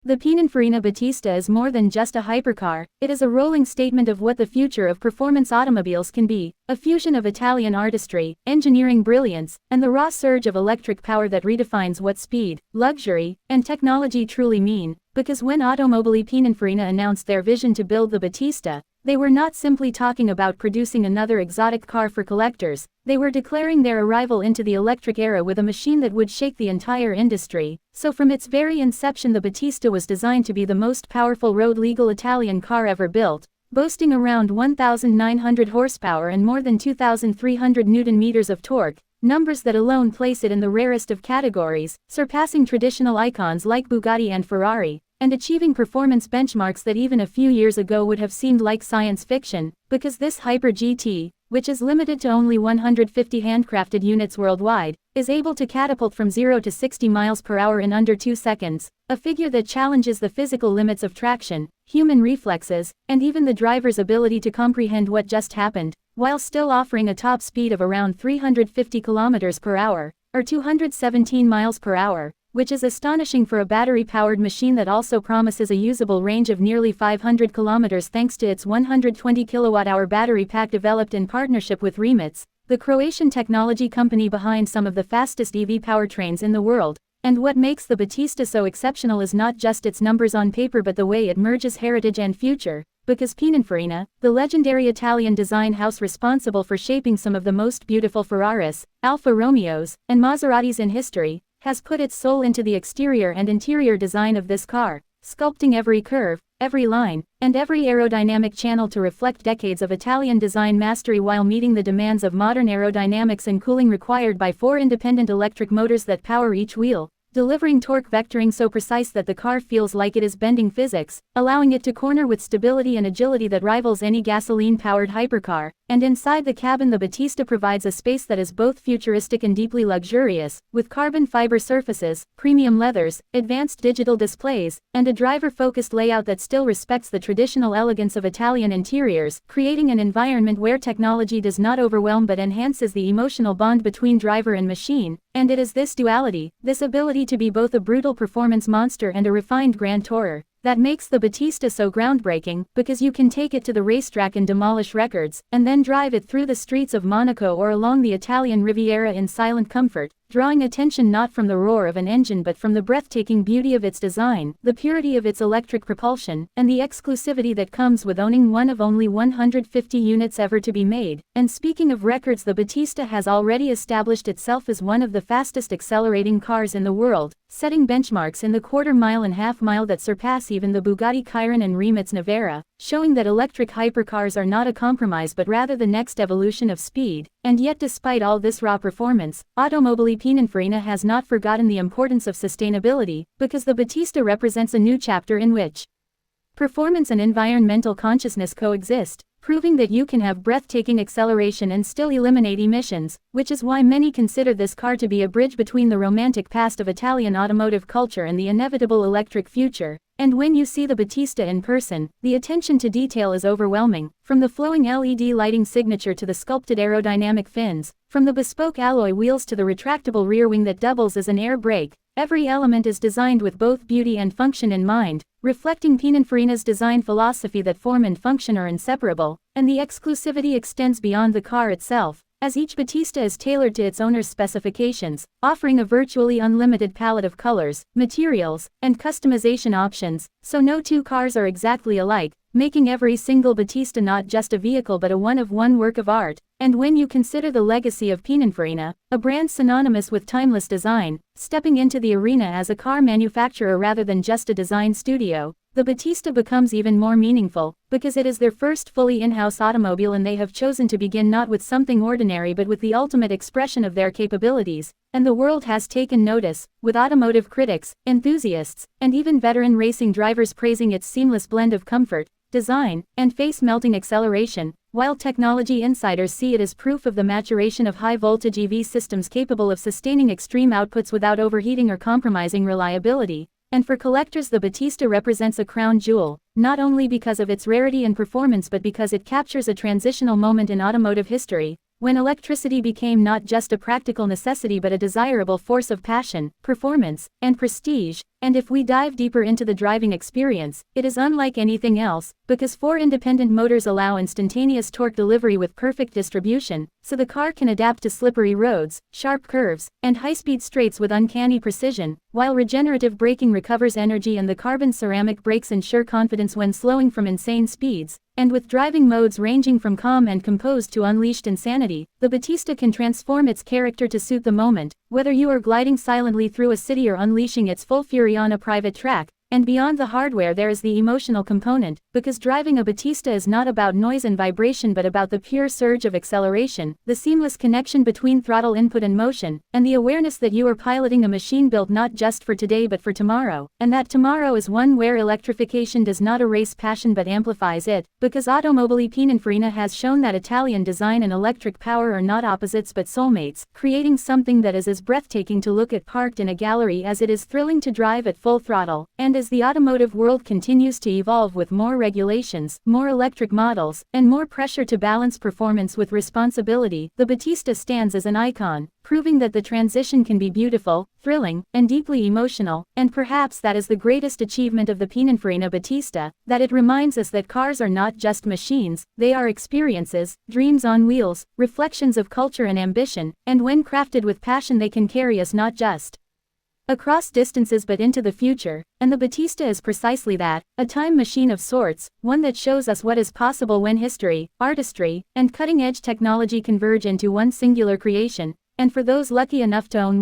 The Pininfarina Battista is more than just a hypercar, it is a rolling statement of what the future of performance automobiles can be, a fusion of Italian artistry, engineering brilliance, and the raw surge of electric power that redefines what speed, luxury, and technology truly mean, because when Automobili Pininfarina announced their vision to build the Battista, they were not simply talking about producing another exotic car for collectors, they were declaring their arrival into the electric era with a machine that would shake the entire industry. So from its very inception, the Battista was designed to be the most powerful road-legal Italian car ever built, boasting around 1,900 horsepower and more than 2,300 Newton-meters of torque, numbers that alone place it in the rarest of categories, surpassing traditional icons like Bugatti and Ferrari, and achieving performance benchmarks that even a few years ago would have seemed like science fiction, because this Hyper GT, which is limited to only 150 handcrafted units worldwide, is able to catapult from 0 to 60 miles per hour in under 2 seconds, a figure that challenges the physical limits of traction, human reflexes, and even the driver's ability to comprehend what just happened, while still offering a top speed of around 350 kilometers per hour, or 217 miles per hour, which is astonishing for a battery-powered machine that also promises a usable range of nearly 500 kilometers thanks to its 120 kilowatt-hour battery pack developed in partnership with Rimac, the Croatian technology company behind some of the fastest EV powertrains in the world. And what makes the Battista so exceptional is not just its numbers on paper but the way it merges heritage and future, because Pininfarina, the legendary Italian design house responsible for shaping some of the most beautiful Ferraris, Alfa Romeos, and Maseratis in history, has put its soul into the exterior and interior design of this car, sculpting every curve, every line, and every aerodynamic channel to reflect decades of Italian design mastery while meeting the demands of modern aerodynamics and cooling required by 4 independent electric motors that power each wheel, delivering torque vectoring so precise that the car feels like it is bending physics, allowing it to corner with stability and agility that rivals any gasoline-powered hypercar. And inside the cabin, the Battista provides a space that is both futuristic and deeply luxurious, with carbon fiber surfaces, premium leathers, advanced digital displays, and a driver-focused layout that still respects the traditional elegance of Italian interiors, creating an environment where technology does not overwhelm but enhances the emotional bond between driver and machine. And it is this duality, this ability to be both a brutal performance monster and a refined grand tourer, that makes the Battista so groundbreaking, because you can take it to the racetrack and demolish records, and then drive it through the streets of Monaco or along the Italian Riviera in silent comfort, drawing attention not from the roar of an engine but from the breathtaking beauty of its design, the purity of its electric propulsion, and the exclusivity that comes with owning one of only 150 units ever to be made. And speaking of records, the Battista has already established itself as one of the fastest accelerating cars in the world, setting benchmarks in the quarter-mile and half-mile that surpass even the Bugatti Chiron and Rimac Navara, showing that electric hypercars are not a compromise but rather the next evolution of speed. And yet, despite all this raw performance, Automobili Pininfarina has not forgotten the importance of sustainability, because the Battista represents a new chapter in which performance and environmental consciousness coexist, proving that you can have breathtaking acceleration and still eliminate emissions, which is why many consider this car to be a bridge between the romantic past of Italian automotive culture and the inevitable electric future. And when you see the Battista in person, the attention to detail is overwhelming, from the flowing LED lighting signature to the sculpted aerodynamic fins, from the bespoke alloy wheels to the retractable rear wing that doubles as an air brake. Every element is designed with both beauty and function in mind, reflecting Pininfarina's design philosophy that form and function are inseparable, and the exclusivity extends beyond the car itself, as each Battista is tailored to its owner's specifications, offering a virtually unlimited palette of colors, materials, and customization options, so no two cars are exactly alike, making every single Battista not just a vehicle but a one-of-one work of art. And when you consider the legacy of Pininfarina, a brand synonymous with timeless design, stepping into the arena as a car manufacturer rather than just a design studio, the Battista becomes even more meaningful, because it is their first fully in-house automobile and they have chosen to begin not with something ordinary but with the ultimate expression of their capabilities. And the world has taken notice, with automotive critics, enthusiasts, and even veteran racing drivers praising its seamless blend of comfort, design, and face-melting acceleration, while technology insiders see it as proof of the maturation of high-voltage EV systems capable of sustaining extreme outputs without overheating or compromising reliability. And for collectors, the Battista represents a crown jewel, not only because of its rarity and performance but because it captures a transitional moment in automotive history, when electricity became not just a practical necessity but a desirable force of passion, performance, and prestige. And if we dive deeper into the driving experience, it is unlike anything else, because 4 independent motors allow instantaneous torque delivery with perfect distribution, so the car can adapt to slippery roads, sharp curves, and high-speed straights with uncanny precision, while regenerative braking recovers energy and the carbon ceramic brakes ensure confidence when slowing from insane speeds. And with driving modes ranging from calm and composed to unleashed insanity, the Battista can transform its character to suit the moment, whether you are gliding silently through a city or unleashing its full fury on a private track. And beyond the hardware there is the emotional component, because driving a Battista is not about noise and vibration but about the pure surge of acceleration, the seamless connection between throttle input and motion, and the awareness that you are piloting a machine built not just for today but for tomorrow, and that tomorrow is one where electrification does not erase passion but amplifies it, because Automobili Pininfarina has shown that Italian design and electric power are not opposites but soulmates, creating something that is as breathtaking to look at parked in a gallery as it is thrilling to drive at full throttle. And as the automotive world continues to evolve with more regulations, more electric models, and more pressure to balance performance with responsibility, the Battista stands as an icon, proving that the transition can be beautiful, thrilling, and deeply emotional. And perhaps that is the greatest achievement of the Pininfarina Battista, that it reminds us that cars are not just machines, they are experiences, dreams on wheels, reflections of culture and ambition, and when crafted with passion they can carry us not just across distances but into the future. And the Battista is precisely that, a time machine of sorts, one that shows us what is possible when history, artistry, and cutting-edge technology converge into one singular creation. And for those lucky enough to own